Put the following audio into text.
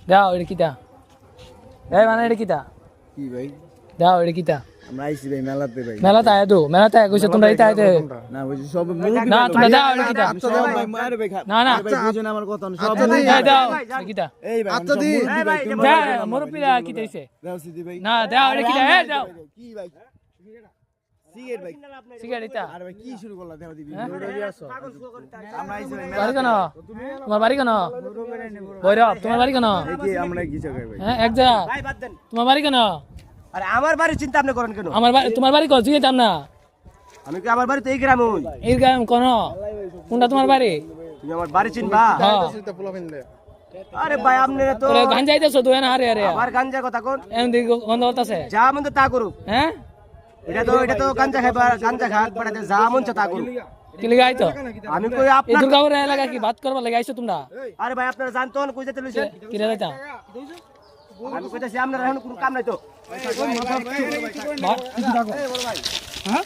দাও এটা কিটা এই মানে এটা কিটা কি ভাই দাও এটা কিটা আমরা আইছি ভাই মেলাতে ভাই মেলাতে আয় তো মেলাতে আয় কইছে তোমরা এটা আইতে না ওই যে সব না তোমরা দাও এটা কিটা আচ্ছা দাও ভাই মার ভাই না না ভাই বুঝুন আমার কথা না সব এই দাও এটা কিটা এই ভাই আচ্ছা দি দাও মুরব্বিরা কিটা হইছে দাও সিদি ভাই না দাও এটা কিটা এই দাও কি ভাই সিগারেট ভাই সিগারেট এটা আর ভাই কি শুরু করলা দেও দিবি আমরা আইছি ভাই বাড়ি কেন তোমার বাড়ি কেন বৈরব তোমার বাড়ি কেন কি আমরা কি জায়গায় ভাই হ্যাঁ এক জায়গা ভাই বাদ দেন তোমার বাড়ি কেন আরে আমার বাড়ি চিন্তা আপনি করেন কেন আমার বাড়ি তোমার বাড়ি কো জিগাইতাম না আমি কি আমার বাড়ি তো এই গ্রামে হই এই গ্রাম কোন কোনটা তোমার বাড়ি তুমি আমার বাড়ি চিনবা হ্যাঁ আরে ভাই আপনি তো তোরে গান যাইতেছো তুই না আরে আরে আমার গাঞ্জা কথা কোন এমন দিকে গন্ধ হতাছে যা মন তো তা করুক হ্যাঁ এটা তো গাঞ্জা খাইবার গাঞ্জা খাত পড়াতে যা মন তা করুক কি লিগা আইতো আমি কই এই আপনার দুর্গাপুর এলাকা কি বাত করবা লাগি আইছো তোমরা আরে ভাই আপনারা জানতো না কই যেতে লইছে কি রে যাইতা আমি কইতাছি আপনারা এখন কোনো কাম নাই তো হ্যাঁ